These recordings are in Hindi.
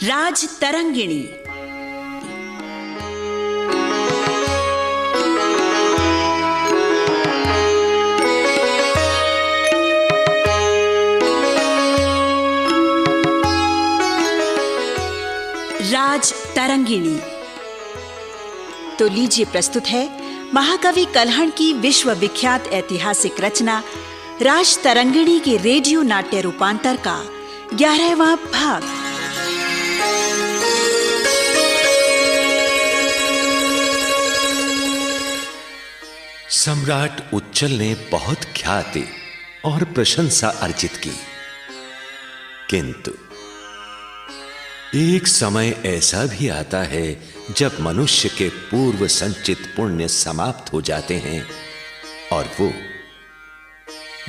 राज तरंगिणी। राज तरंगिणी। तो लीजिए प्रस्तुत है महाकवि कल्हण की विश्वविख्यात ऐतिहासिक रचना राज तरंगिणी के रेडियो नाट्य रूपांतर का 11वां भाग। सम्राट उच्चल ने बहुत ख्याति और प्रशंसा अर्जित की, किंतु एक समय ऐसा भी आता है जब मनुष्य के पूर्व संचित पुण्य समाप्त हो जाते हैं और वो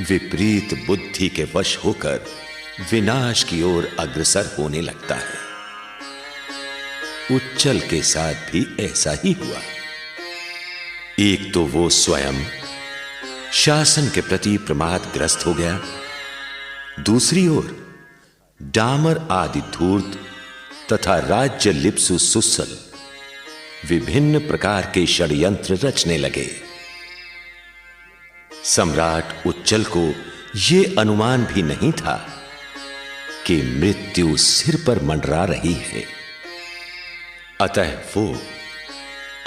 विपरीत बुद्धि के वश होकर विनाश की ओर अग्रसर होने लगता है। उच्चल के साथ भी ऐसा ही हुआ। एक तो वो स्वयं शासन के प्रति प्रमादग्रस्त हो गया, दूसरी ओर डामर आदि धूर्त तथा राज्य लिप्सु सुसल विभिन्न प्रकार के षड्यंत्र रचने लगे। सम्राट उच्चल को यह अनुमान भी नहीं था कि मृत्यु सिर पर मंडरा रही है, अतः वो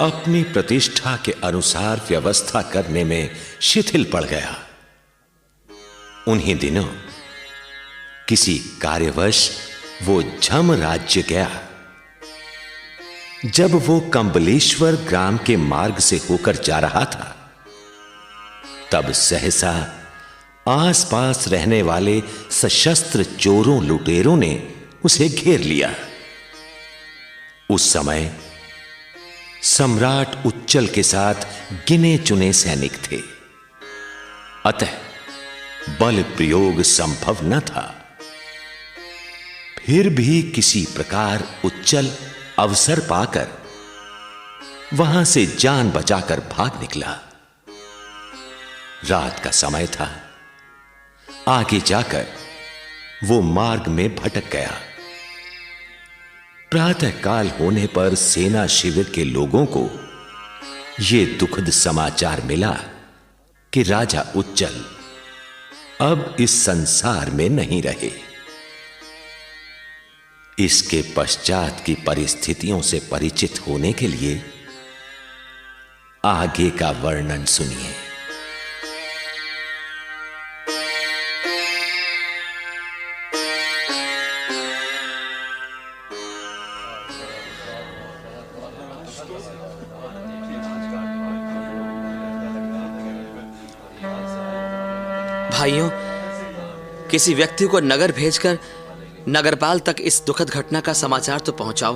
अपनी प्रतिष्ठा के अनुसार व्यवस्था करने में शिथिल पड़ गया। उन्हीं दिनों किसी कार्यवश वो झम राज्य गया। जब वो कंबलेश्वर ग्राम के मार्ग से होकर जा रहा था, तब सहसा आसपास रहने वाले सशस्त्र चोरों लुटेरों ने उसे घेर लिया। उस समय सम्राट उच्चल के साथ गिने चुने सैनिक थे, अतः बल प्रयोग संभव न था। फिर भी किसी प्रकार उच्चल अवसर पाकर वहां से जान बचाकर भाग निकला। रात का समय था। आगे जाकर वो मार्ग में भटक गया। प्रातः काल होने पर सेना शिविर के लोगों को यह दुखद समाचार मिला कि राजा उच्चल अब इस संसार में नहीं रहे। इसके पश्चात की परिस्थितियों से परिचित होने के लिए आगे का वर्णन सुनिए। भाइयों, किसी व्यक्ति को नगर भेजकर नगरपाल तक इस दुखद घटना का समाचार तो पहुंचाओ।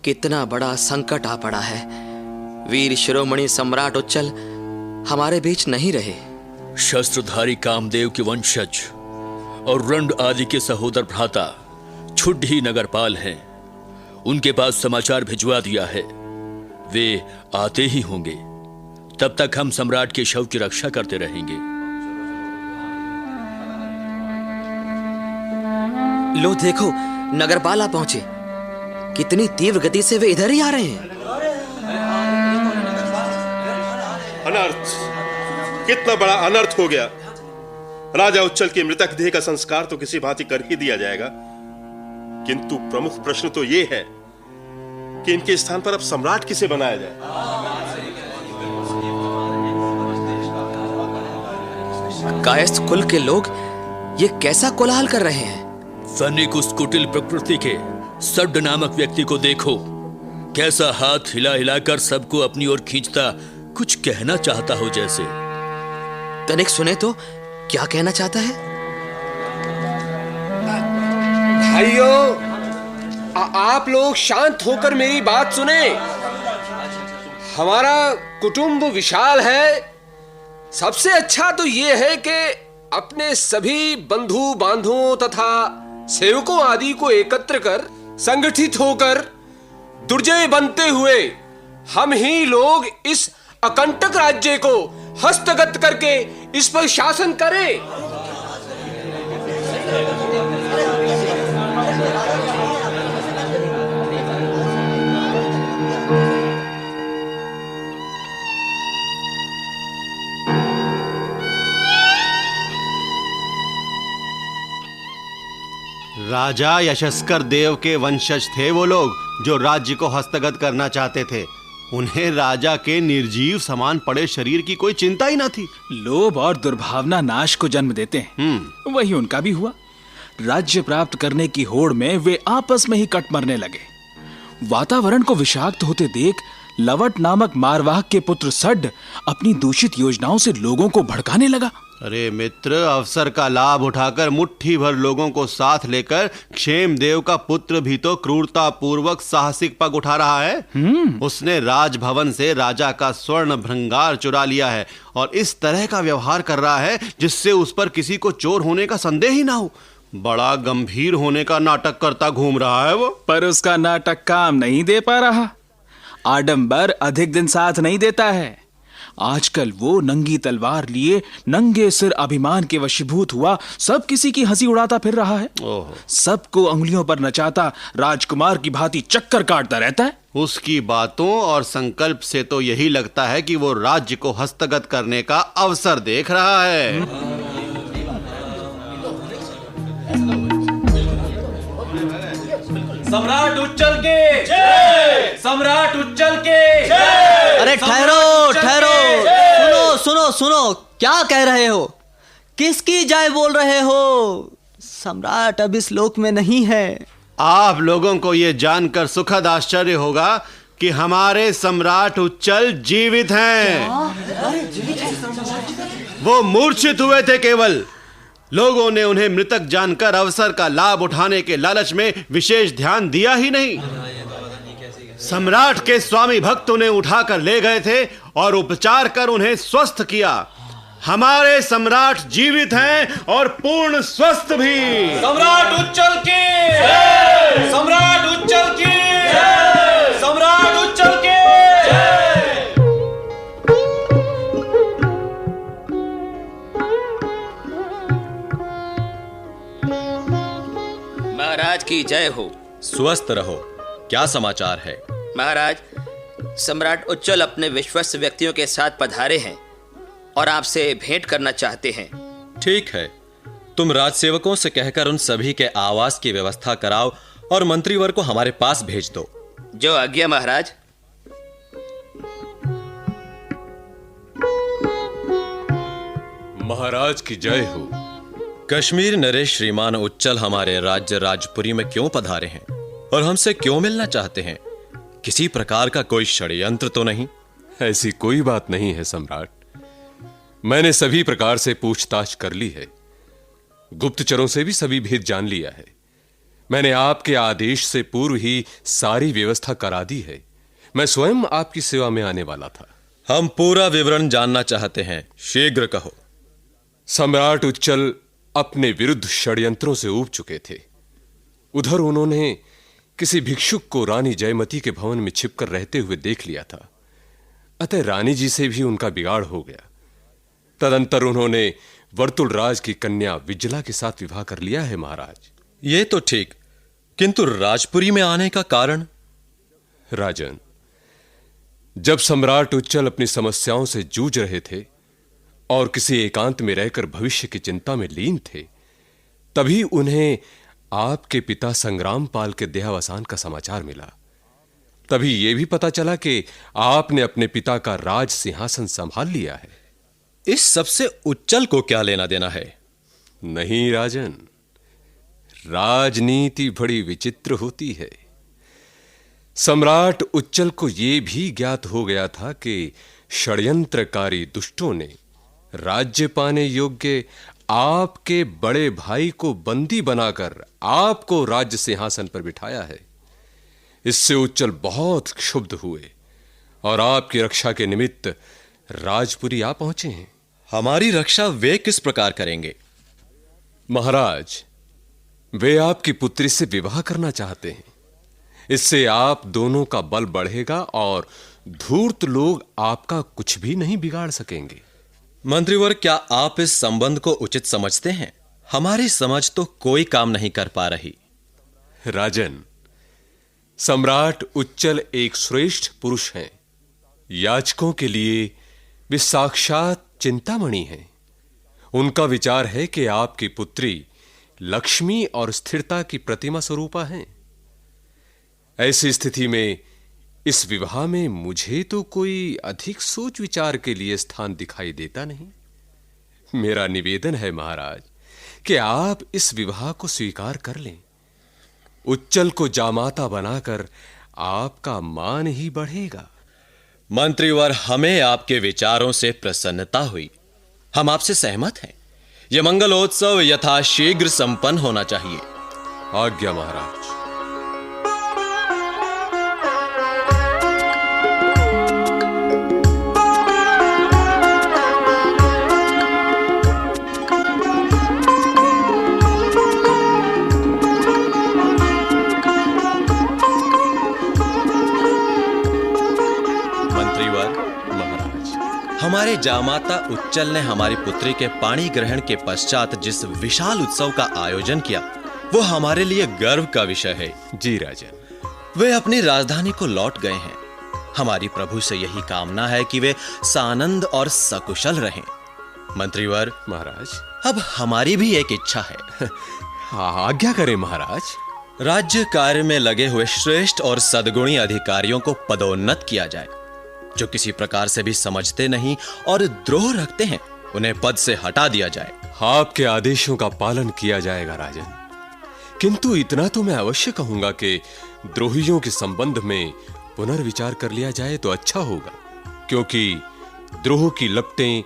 कितना बड़ा संकट आ पड़ा है। वीर शिरोमणि सम्राट उच्चल हमारे बीच नहीं रहे। शस्त्रधारी कामदेव के वंशज और रंड आदि के सहोदर भ्राता छुड्डी नगरपाल हैं। उनके पास समाचार भिजवा दिया है। वे आते ही होंगे। तब तक हम सम्राट के शव की रक्षा करते रहेंगे। लो देखो, नगरपाल आ पहुंचे। कितनी तीव्र गति से वे इधर ही आ रहे हैं। अनर्थ! कितना बड़ा अनर्थ हो गया। राजा उच्चल की मृतक देह का संस्कार तो किसी भांति कर ही दिया जाएगा, किंतु प्रमुख प्रश्न तो यह है कि इनके स्थान पर अब सम्राट किसे बनाया जाए। कायस्थ कुल के लोग ये कैसा कोलाहल कर रहे हैं। फनिक उस कुटिल प्रकृति के सड्ड नामक व्यक्ति को देखो, कैसा हाथ हिला हिलाकर सबको अपनी ओर खींचता कुछ कहना चाहता हो जैसे। तनिक सुने तो क्या कहना चाहता है। भाइयों, आप लोग शांत होकर मेरी बात सुने। हमारा कुटुंब विशाल है। सबसे अच्छा तो यह है कि अपने सभी बंधु बांधवों तथा सेवकों आदि को एकत्र कर संगठित होकर दुर्जय बनते हुए हम ही लोग इस अकंटक राज्य को हस्तगत करके इस पर शासन करें। राजा यशस्कर देव के वंशज थे वो लोग जो राज्य को हस्तगत करना चाहते थे। उन्हें राजा के निर्जीव समान पड़े शरीर की कोई चिंता ही न थी। लोभ और दुर्भावना नाश को जन्म देते हैं। वही उनका भी हुआ। राज्य प्राप्त करने की होड़ में वे आपस में ही कट मरने लगे। वातावरण को विषाक्त होते देख लवट नामक मारवाहक के पुत्र सड्ड अपनी दूषित योजनाओं से लोगों को भड़काने लगा। अरे मित्र, अवसर का लाभ उठाकर मुट्ठी भर लोगों को साथ लेकर क्षेमदेव का पुत्र भी तो क्रूरता पूर्वक साहसिक पग उठा रहा है। उसने राजभवन से राजा का स्वर्ण भृंगार चुरा लिया है और इस तरह का व्यवहार कर रहा है जिससे उस पर किसी को चोर होने का संदेह ही ना हो। बड़ा गंभीर होने का नाटक करता घूम रहा है वो। पर उसका नाटक काम नहीं दे पा रहा। आडंबर अधिक दिन साथ नहीं देता है। आजकल वो नंगी तलवार लिए नंगे सिर अभिमान के वशीभूत हुआ सब किसी की हंसी उड़ाता फिर रहा है। सबको अंगुलियों पर नचाता राजकुमार की भांति चक्कर काटता रहता है। उसकी बातों और संकल्प से तो यही लगता है कि वो राज्य को हस्तगत करने का अवसर देख रहा है। सम्राट उच्चल के जय! सम्राट उच्चल के जय! अरे ठहरो ठहरो, सुनो सुनो सुनो, क्या कह रहे हो? किसकी जय बोल रहे हो? सम्राट अब इस लोक में नहीं है। आप लोगों को यह जानकर सुखद आश्चर्य होगा कि हमारे सम्राट उच्चल जीवित हैं। वो मूर्छित हुए थे केवल। लोगों ने उन्हें मृतक जानकर अवसर का लाभ उठाने के लालच में विशेष ध्यान दिया ही नहीं। सम्राट के स्वामी भक्त उन्हें उठाकर ले गए थे और उपचार कर उन्हें स्वस्थ किया। हमारे सम्राट जीवित हैं और पूर्ण स्वस्थ भी। सम्राट उच्चल की जय! सम्राट उच्चल की जय! सम्राट उच्चल की जय! महाराज की जय हो। स्वस्थ रहो। क्या समाचार है? महाराज, सम्राट उच्चल अपने विश्वस्त व्यक्तियों के साथ पधारे हैं और आपसे भेंट करना चाहते हैं। ठीक है, तुम राजसेवकों से कहकर उन सभी के आवास की व्यवस्था कराओ और मंत्रीवर को हमारे पास भेज दो। जो आज्ञा महाराज। महाराज की जय हो। कश्मीर नरेश श्रीमान उच्चल हमारे राज्य राजपुरी में क्यों पधारे हैं और हमसे क्यों मिलना चाहते हैं? किसी प्रकार का कोई षड्यंत्र तो नहीं? ऐसी कोई बात नहीं है सम्राट। मैंने सभी प्रकार से पूछताछ कर ली है। गुप्तचरों से भी सभी भेद जान लिया है। मैंने आपके आदेश से पूर्व ही सारी व्यवस्था करा दी है। मैं स्वयं आपकी सेवा में आने वाला था। हम पूरा विवरण जानना चाहते हैं, शीघ्र कहो। सम्राट उच्चल अपने विरुद्ध षड्यंत्रों से ऊब चुके थे। उधर उन्होंने किसी भिक्षुक को रानी जयमती के भवन में छिपकर रहते हुए देख लिया था। अतः रानी जी से भी उनका बिगाड़ हो गया। तदंतर उन्होंने वर्तुल राज की कन्या विजला के साथ विवाह कर लिया है महाराज। ये तो ठीक, किंतु राजपुरी में आने का कारण? राजन, जब सम्राट उच्चल अपनी समस्याओं से जूझ रहे थे और किसी एकांत में रहकर भविष्य की चिंता में लीन थे, तभी उन्हें आपके पिता संग्रामपाल के देहावसान का समाचार मिला। तभी यह भी पता चला कि आपने अपने पिता का राज सिंहासन संभाल लिया है। इस सबसे उच्चल को क्या लेना देना है? नहीं राजन, राजनीति बड़ी विचित्र होती है। सम्राट उच्चल को यह भी ज्ञात हो गया था कि षड्यंत्रकारी दुष्टों ने राज्य पाने योग्य आपके बड़े भाई को बंदी बनाकर आपको राज्य सिंहासन पर बिठाया है। इससे उच्चल बहुत क्षुब्ध हुए और आपकी रक्षा के निमित्त राजपुरी आ पहुंचे हैं। हमारी रक्षा वे किस प्रकार करेंगे? महाराज, वे आपकी पुत्री से विवाह करना चाहते हैं। इससे आप दोनों का बल बढ़ेगा और धूर्त लोग आपका कुछ भी नहीं बिगाड़ सकेंगे। मंत्रीवर, क्या आप इस संबंध को उचित समझते हैं? हमारी समझ तो कोई काम नहीं कर पा रही। राजन, सम्राट उच्चल एक श्रेष्ठ पुरुष हैं। याचकों के लिए वे साक्षात चिंतामणि हैं। उनका विचार है कि आपकी पुत्री लक्ष्मी और स्थिरता की प्रतिमा स्वरूपा हैं। ऐसी स्थिति में इस विवाह में मुझे तो कोई अधिक सोच विचार के लिए स्थान दिखाई देता नहीं। मेरा निवेदन है महाराज कि आप इस विवाह को स्वीकार कर लें। उच्चल को जामाता बनाकर आपका मान ही बढ़ेगा। मंत्रीवर, हमें आपके विचारों से प्रसन्नता हुई। हम आपसे सहमत हैं। यह मंगलोत्सव यथाशीघ्र संपन्न होना चाहिए। आज्ञा महाराज। हमारे जामाता उच्चल ने हमारी पुत्री के पाणी ग्रहण के पश्चात जिस विशाल उत्सव का आयोजन किया, वो हमारे लिए गर्व का विषय है। जी राजन। वे अपनी राजधानी को लौट गए हैं। हमारी प्रभु से यही कामना है कि वे सानंद और सकुशल रहें। मंत्रीवर महाराज, अब हमारी भी एक इच्छा है। आज्ञा करें महाराज। राज्य कार्य में लगे हुए श्रेष्ठ और सद्गुणी अधिकारियों को पदोन्नत किया जाए। जो किसी प्रकार से भी समझते नहीं और द्रोह रखते हैं, उन्हें पद से हटा दिया जाए। आपके आदेशों का पालन किया जाएगा राजन। किंतु इतना तो मैं अवश्य कहूंगा कि द्रोहियों के संबंध में पुनर्विचार कर लिया जाए तो अच्छा होगा, क्योंकि द्रोह की लपटें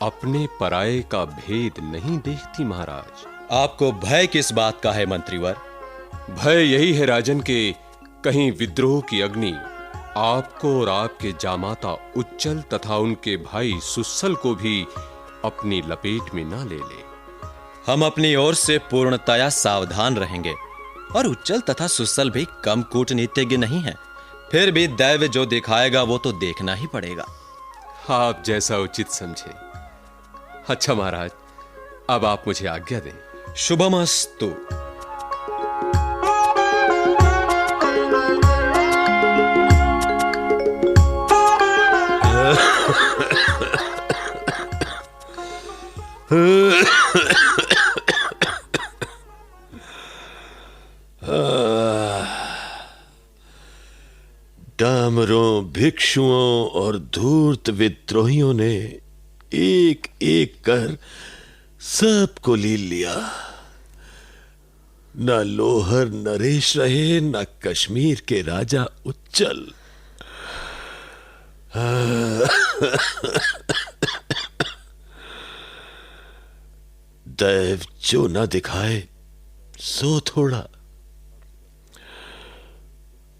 अपने पराये का भेद नहीं देखती महाराज। आपको भय किस बात का है मंत्रीवर? भय यही है राजन कि कहीं विद्रोह की अग्नि आपको और आपके जामाता उच्चल तथा उनके भाई सुस्सल को भी अपनी लपेट में ना ले ले। हम अपनी ओर से पूर्णतया सावधान रहेंगे, और उच्चल तथा सुस्सल भी कम कूटनीतिज्ञ नहीं है। फिर भी दैव जो दिखाएगा वो तो देखना ही पड़ेगा। आप जैसा उचित समझे। अच्छा महाराज, अब आप मुझे आज्ञा दें। शुभमस्तु। डामरों, भिक्षुओं और धूर्त विद्रोहियों ने एक एक कर सबको लील लिया। न लोहर नरेश रहे, न कश्मीर के राजा उच्चल। दैव जो न दिखाए सो थोड़ा।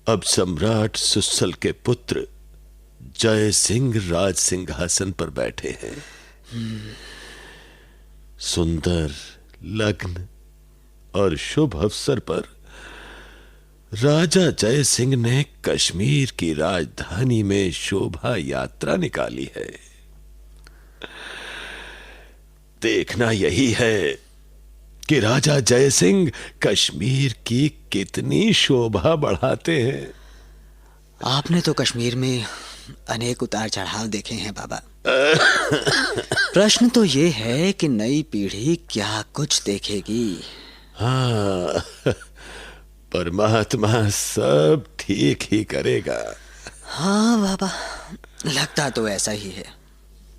अब सम्राट सुस्सल के पुत्र जय सिंह राज सिंहासन पर बैठे हैं। सुंदर लग्न और शुभ अवसर पर राजा जय सिंह ने कश्मीर की राजधानी में शोभा यात्रा निकाली है। देखना यही है कि राजा जय सिंह कश्मीर की कितनी शोभा बढ़ाते हैं। आपने तो कश्मीर में अनेक उतार चढ़ाव देखे हैं बाबा। प्रश्न तो ये है कि नई पीढ़ी क्या कुछ देखेगी। हाँ, परमात्मा सब ठीक ही करेगा। हाँ बाबा, लगता तो ऐसा ही है।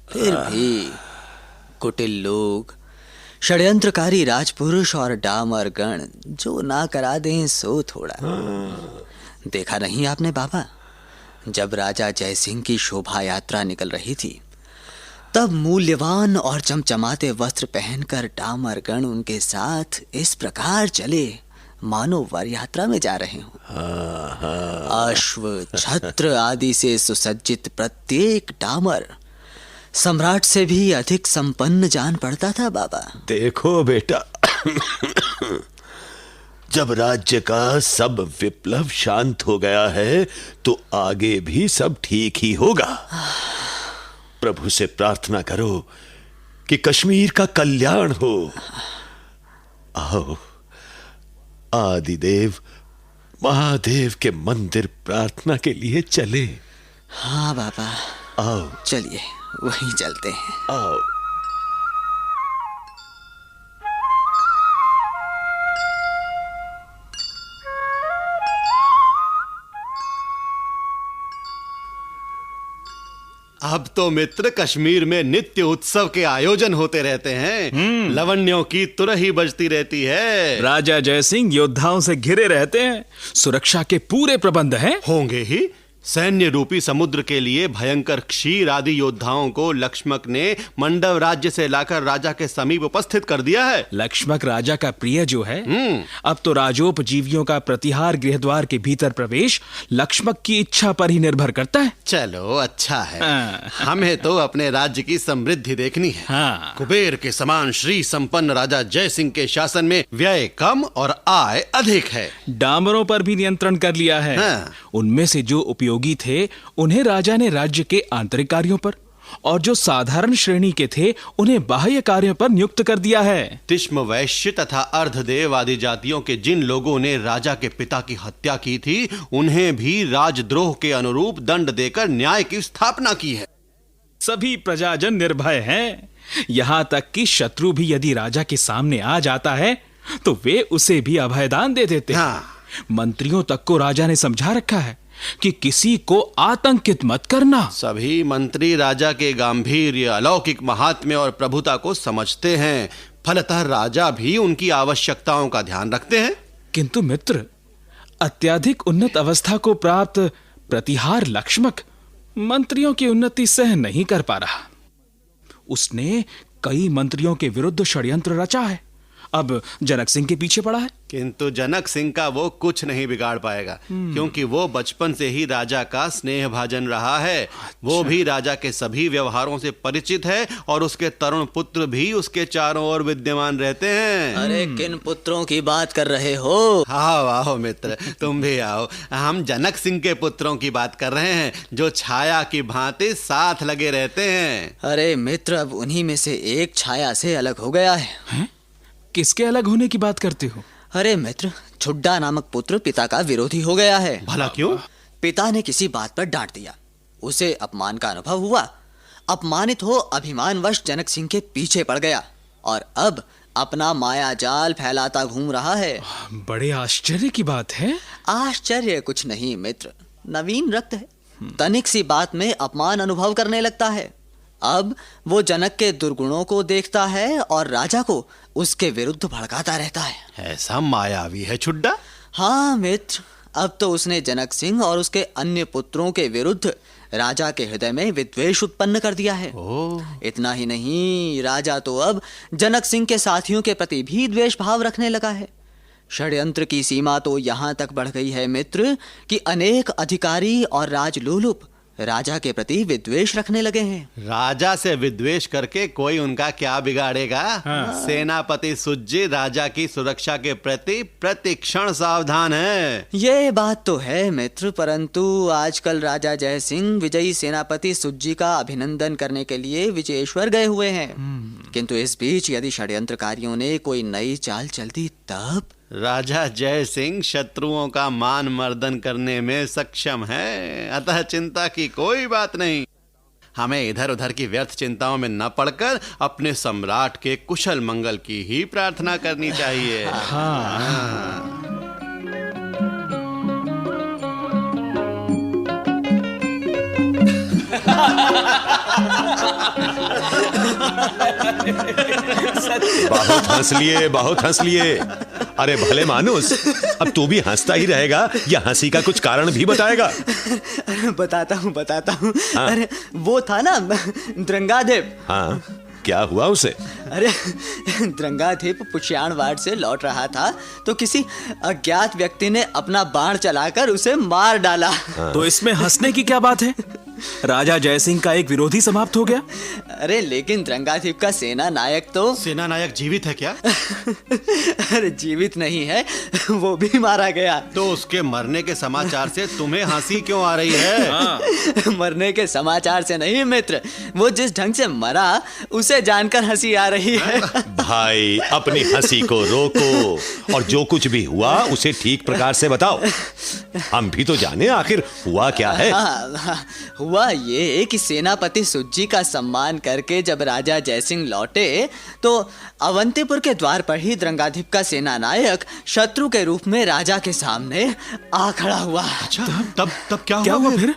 फिर भी कुटिल लोग, षड्यंत्रकारी राजपुरुष और डामर गण जो ना करा दें सो थोड़ा। देखा नहीं आपने बाबा, जब राजा जय सिंह की शोभा यात्रा निकल रही थी, तब मूल्यवान और चमचमाते वस्त्र पहनकर डामर गण उनके साथ इस प्रकार चले मानो वर यात्रा में जा रहे हों। अश्व, छत्र आदि से सुसज्जित प्रत्येक डामर सम्राट से भी अधिक संपन्न जान पड़ता था बाबा। देखो बेटा, जब राज्य का सब विप्लव शांत हो गया है तो आगे भी सब ठीक ही होगा। प्रभु से प्रार्थना करो कि कश्मीर का कल्याण हो। आओ, आदिदेव महादेव के मंदिर प्रार्थना के लिए चले। हाँ बाबा, आओ चलिए वहीं चलते हैं। आओ। अब तो मित्र कश्मीर में नित्य उत्सव के आयोजन होते रहते हैं। लवण्यों की तुरही बजती रहती है। राजा जयसिंह योद्धाओं से घिरे रहते हैं। सुरक्षा के पूरे प्रबंध हैं। होंगे ही। सैन्य रूपी समुद्र के लिए भयंकर क्षीर आदि योद्धाओं को लक्ष्मक ने मंडव राज्य से लाकर राजा के समीप उपस्थित कर दिया है। लक्ष्मक राजा का प्रिय जो है, अब तो राजोपजीवियों का प्रतिहार गृहद्वार के भीतर प्रवेश लक्ष्मक की इच्छा पर ही निर्भर करता है। चलो अच्छा है। हमें तो अपने राज्य की समृद्धि देखनी है। कुबेर के समान श्री संपन्न राजा जय सिंह के शासन में व्यय कम और आय अधिक है। डामरों पर भी नियंत्रण कर लिया है। उनमें से जो उपयोगी थे उन्हें राजा ने राज्य के आंतरिक कार्यों पर, और जो साधारण श्रेणी के थे उन्हें बाह्य कार्यों पर नियुक्त कर दिया है। तिष्म वैश्य तथा अर्धदेव आदि जातियों के जिन लोगों ने राजा के पिता की हत्या की थी, उन्हें भी राजद्रोह के अनुरूप दंड देकर न्याय की स्थापना की है। सभी प्रजाजन निर्भय हैं। यहां तक कि शत्रु भी यदि राजा के सामने आ जाता है तो वे उसे भी अभयदान दे देते हैं। मंत्रियों तक को राजा ने समझा रखा है कि किसी को आतंकित मत करना। सभी मंत्री राजा के गांभीर्य, अलौकिक महात्म्य और प्रभुता को समझते हैं। फलतः राजा भी उनकी आवश्यकताओं का ध्यान रखते हैं। किंतु मित्र, अत्यधिक उन्नत अवस्था को प्राप्त प्रतिहार लक्ष्मक मंत्रियों की उन्नति सह नहीं कर पा रहा। उसने कई मंत्रियों के विरुद्ध षड्यंत्र रचा है, अब जनक सिंह के पीछे पड़ा है। किंतु जनक सिंह का वो कुछ नहीं बिगाड़ पाएगा, क्योंकि वो बचपन से ही राजा का स्नेह भाजन रहा है। वो भी राजा के सभी व्यवहारों से परिचित है और उसके तरुण पुत्र भी उसके चारों ओर विद्यमान रहते हैं। अरे किन पुत्रों की बात कर रहे हो? आओ आओ मित्र, तुम भी आओ। हम जनक सिंह के पुत्रों की बात कर रहे हैं, जो छाया की भांति साथ लगे रहते हैं। अरे मित्र, अब उन्हीं में से एक छाया से अलग हो गया है। किसके अलग होने की बात करते हो? अरे मित्र, छुड्डा नामक पुत्र पिता का विरोधी हो गया है। भला क्यों? पिता ने किसी बात पर डांट दिया, उसे अपमान का अनुभव हुआ। अपमानित हो अभिमानवश जनक सिंह के पीछे पड़ गया और अब अपना माया जाल फैलाता घूम रहा है। बड़े आश्चर्य की बात है। आश्चर्य कुछ नहीं मित्र, नवीन रक्त है। तनिक सी बात में अपमान अनुभव करने लगता है। अब वो जनक के दुर्गुणों को देखता है और राजा को उसके विरुद्ध भड़काता रहता है। ऐसा मायावी है छुड्डा? हाँ मित्र, अब तो उसने जनक सिंह और उसके अन्य पुत्रों के विरुद्ध राजा के हृदय में विद्वेष उत्पन्न कर दिया है। इतना ही नहीं, राजा तो अब जनक सिंह के साथियों के प्रति भी द्वेष भाव रखने लगा है। षड्यंत्र की सीमा तो यहाँ तक बढ़ गई है मित्र कि अनेक अधिकारी और राजलोलुप राजा के प्रति विद्वेष रखने लगे हैं। राजा से विद्वेष करके कोई उनका क्या बिगाड़ेगा? सेनापति सुज्जी राजा की सुरक्षा के प्रति प्रतिक्षण सावधान है। ये बात तो है मित्र, परंतु आजकल राजा जय सिंह विजयी सेनापति सुज्जी का अभिनंदन करने के लिए विजयेश्वर गए हुए हैं। किंतु इस बीच यदि षड्यंत्रकारियों ने कोई नई चाल चल दी तब? राजा जय सिंह शत्रुओं का मान मर्दन करने में सक्षम है, अतः चिंता की कोई बात नहीं। हमें इधर उधर की व्यर्थ चिंताओं में न पड़कर अपने सम्राट के कुशल मंगल की ही प्रार्थना करनी चाहिए। बहुत हंस लिए, बहुत हंस लिए। अरे भले मानुस, अब तू भी हंसता ही रहेगा या हंसी का कुछ कारण भी बताएगा? बताता हूँ। हाँ। अरे वो था ना द्रंगादेव। हाँ, क्या हुआ उसे? अरे द्रंगादेव पुष्याणवाड़ से लौट रहा था तो किसी अज्ञात व्यक्ति ने अपना बाण चलाकर उसे मार डाला। हाँ। तो इसमें हंसने की क्या बात है? राजा जयसिंह का एक विरोधी समाप्त हो गया। अरे लेकिन द्रंगादेव का सेना नायक तो... सेना नायक जीवित है क्या? अरे जीवित नहीं है, वो भी मारा गया। तो उसके मरने के समाचार से तुम्हें हंसी क्यों आ रही है? हाँ। मरने के समाचार से नहीं मित्र, वो जिस ढंग से मरा उसे जानकर हंसी आ रही है। भाई अपनी हंसी को रोको और जो कुछ भी हुआ उसे ठीक प्रकार से बताओ। हम भी तो जाने आखिर हुआ क्या है। हुआ ये कि सेनापति सुज्जी का सम्मान करके जब राजा जयसिंह लौटे तो अवंतीपुर के द्वार पर ही द्रंगाधिप का सेना नायक शत्रु के रूप में राजा के सामने आ खड़ा हुआ। अच्छा, तब क्या हुआ फिर?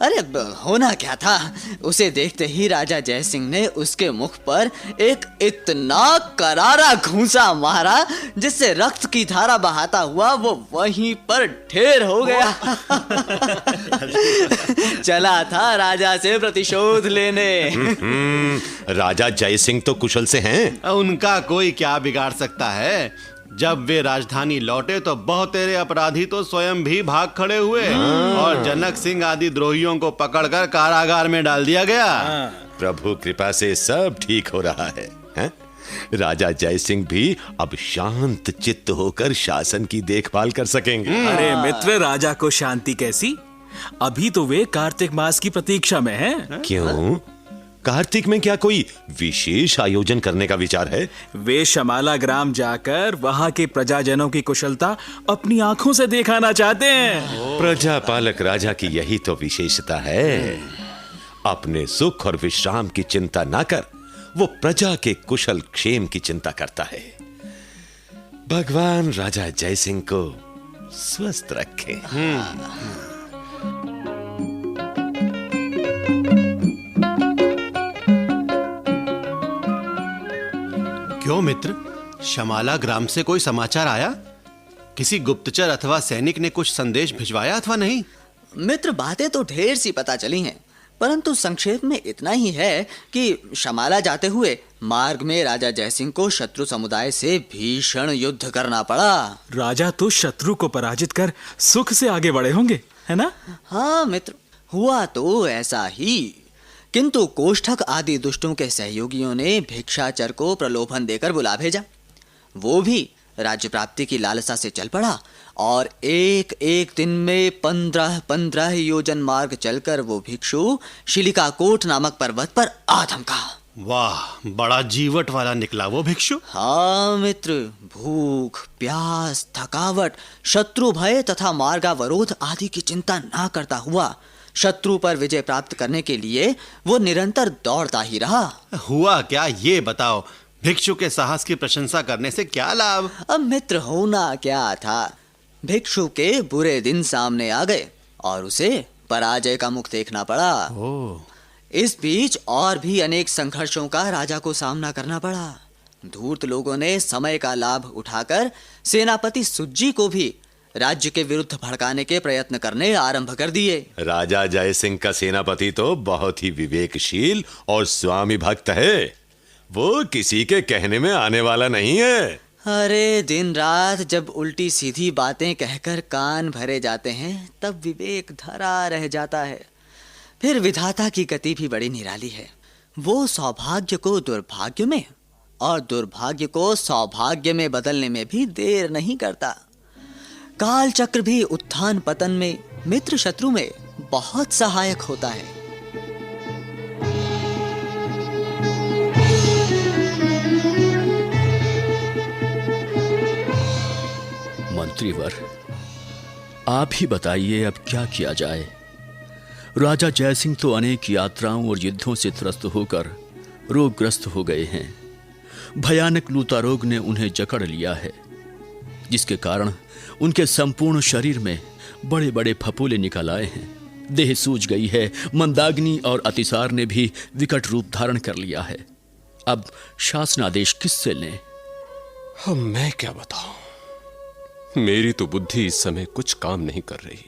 अरे होना क्या था, उसे देखते ही राजा जयसिंह ने उसके मुख पर एक इतना करारा घूंसा मारा जिससे रक्त की धारा बहाता हुआ वो वहीं पर ढेर हो गया। चला था राजा से प्रतिशोध लेने। राजा जयसिंह तो कुशल से हैं। उनका कोई क्या बिगाड़ सकता है। जब वे राजधानी लौटे तो बहुतेरे अपराधी तो स्वयं भी भाग खड़े हुए और जनक सिंह आदि द्रोहियों को पकड़कर कारागार में डाल दिया गया। प्रभु कृपा से सब ठीक हो रहा है, हैं? राजा जयसिंह भी अब शांत चित्त होकर शासन की देखभाल कर सकेंगे। अरे मित्र, राजा को शांति कैसी? अभी तो वे कार्तिक मास की प्रतीक्षा में हैं। क्यों? कार्तिक में क्या कोई विशेष आयोजन करने का विचार है? वे शमाला ग्राम जाकर वहां के प्रजाजनों की कुशलता अपनी आंखों से दिखाना चाहते हैं। प्रजा पालक राजा की यही तो विशेषता है। अपने सुख और विश्राम की चिंता ना कर वो प्रजा के कुशल क्षेम की चिंता करता है। भगवान राजा जयसिंह को स्वस्थ रखे। क्यों मित्र, शमाला ग्राम से कोई समाचार आया? किसी गुप्तचर अथवा सैनिक ने कुछ संदेश भिजवाया अथवा नहीं? मित्र, बातें तो ढेर सी पता चली हैं, परंतु संक्षेप में इतना ही है कि शमाला जाते हुए मार्ग में राजा जयसिंह को शत्रु समुदाय से भीषण युद्ध करना पड़ा। राजा तो शत्रु को पराजित कर सुख से आगे बढ़े होंगे, है ना? हाँ मित्र, हुआ तो ऐसा ही, किंतु कोष्ठक आदि दुष्टों के सहयोगियों ने भिक्षाचर को प्रलोभन देकर बुला भेजा। वो भी राज्य प्राप्ति की लालसा से चल पड़ा और एक एक दिन में 15 योजन मार्ग चलकर वो भिक्षु शिलिकाकोट नामक पर्वत पर आ धमका। वाह, बड़ा जीवट वाला निकला वो भिक्षु। हाँ मित्र, भूख, प्यास, थकावट, शत्रु भय तथा मार्गावरोध आदि की चिंता ना करता हुआ शत्रु पर विजय प्राप्त करने के लिए वो निरंतर दौड़ता ही रहा। हुआ क्या ये बताओ? भिक्षु के साहस की प्रशंसा करने से क्या लाभ? अब मित्र, होना क्या था, भिक्षु के बुरे दिन सामने आ गए और उसे पराजय का मुख देखना पड़ा। इस बीच और भी अनेक संघर्षों का राजा को सामना करना पड़ा। धूर्त लोगों ने समय का लाभ उठाकर सेनापति सुज्जी को भी राज्य के विरुद्ध भड़काने के प्रयत्न करने आरंभ कर दिए। राजा जयसिंह का सेनापति तो बहुत ही विवेकशील और स्वामी भक्त है। वो किसी के कहने में आने वाला नहीं है। अरे दिन रात जब उल्टी सीधी बातें कहकर कान भरे जाते हैं तब विवेक धरा रह जाता है। फिर विधाता की गति भी बड़ी निराली है। वो सौभाग्य को दुर्भाग्य में और दुर्भाग्य को सौभाग्य में बदलने में भी देर नहीं करता। काल चक्र भी उत्थान पतन में, मित्र शत्रु में बहुत सहायक होता है। मंत्रीवर, आप ही बताइए अब क्या किया जाए। राजा जयसिंह तो अनेक यात्राओं और युद्धों से त्रस्त होकर रोगग्रस्त हो गए हैं। भयानक लूता रोग ने उन्हें जकड़ लिया है, जिसके कारण उनके संपूर्ण शरीर में बड़े बड़े फफोले निकल आए हैं। देह सूज गई है। मंदाग्नि और अतिसार ने भी विकट रूप धारण कर लिया है। अब शासनादेश किससे लें? अब मैं क्या बताऊं? मेरी तो बुद्धि इस समय कुछ काम नहीं कर रही।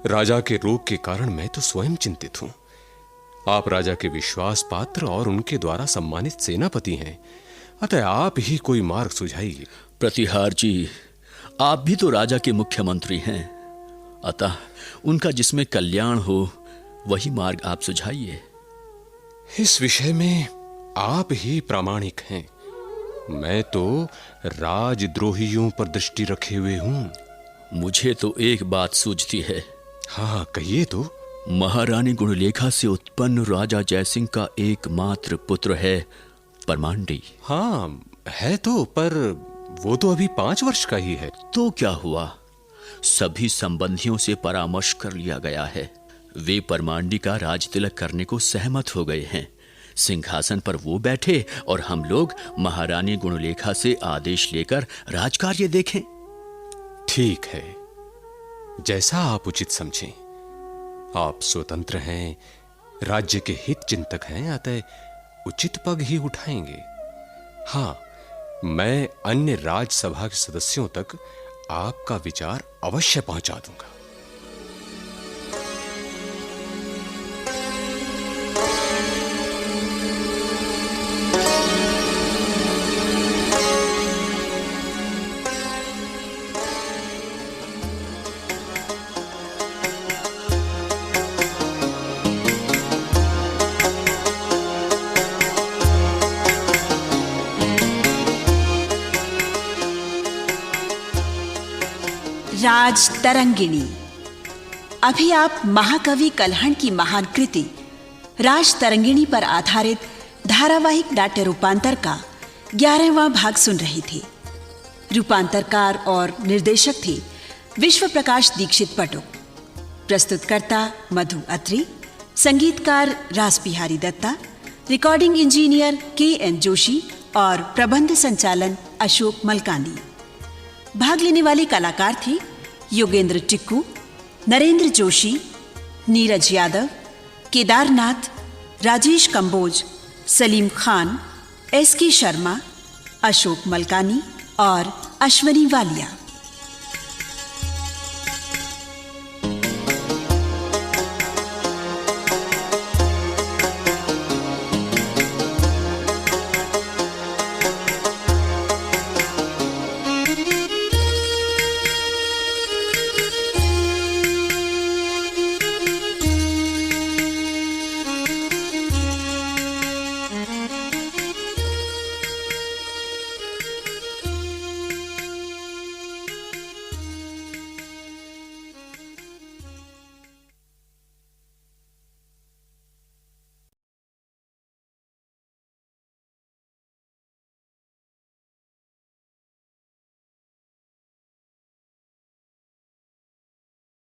राजा के रोग के कारण मैं तो स्वयं चिंतित हूं। आप राजा के विश्वास पात्र और उनके द्वारा सम्मानित सेनापति हैं, अतः आप ही कोई मार्ग सुझाइए। प्रतिहार जी, आप भी तो राजा के मुख्यमंत्री हैं, अतः उनका जिसमें कल्याण हो वही मार्ग आप सुझाइए। इस विषय में आप ही प्रामाणिक हैं। मैं तो राजद्रोहियों पर दृष्टि रखे हुए हूं। मुझे तो एक बात सूझती है। हाँ, कहिए तो। महारानी गुणलेखा से उत्पन्न राजा जयसिंह का एकमात्र पुत्र है परमांडी। हाँ है तो, पर वो तो अभी 5 वर्ष का ही है। तो क्या हुआ? सभी संबंधियों से परामर्श कर लिया गया है। वे परमांडी का राज तिलक करने को सहमत हो गए हैं। सिंहासन पर वो बैठे और हम लोग महारानी गुणलेखा से आदेश लेकर राजकार्य देखें। ठीक है, जैसा आप उचित समझें। आप स्वतंत्र हैं, राज्य के हित चिंतक हैं, अतः उचित पग ही उठाएंगे। हां, मैं अन्य राज्यसभा के सदस्यों तक आपका विचार अवश्य पहुंचा दूंगा। राज तरंगिणी। अभी आप महाकवि कल्हण की महान कृति राज तरंगिणी पर आधारित धारावाहिक नाट्य रूपांतर का 11वां भाग सुन रहे थे। रूपांतरकार और निर्देशक थे विश्व प्रकाश दीक्षित पटुक, प्रस्तुतकर्ता मधु अत्री, संगीतकार Rasbihari Datta, recording engineer KN Joshi और प्रबंध संचालन अशोक मलकानी। भाग लेने वाले कलाकार थे योगेंद्र टिक्कू, नरेंद्र जोशी, नीरज यादव, केदारनाथ, राजेश कंबोज, सलीम खान, SK शर्मा, अशोक मलकानी और अश्वनी वालिया।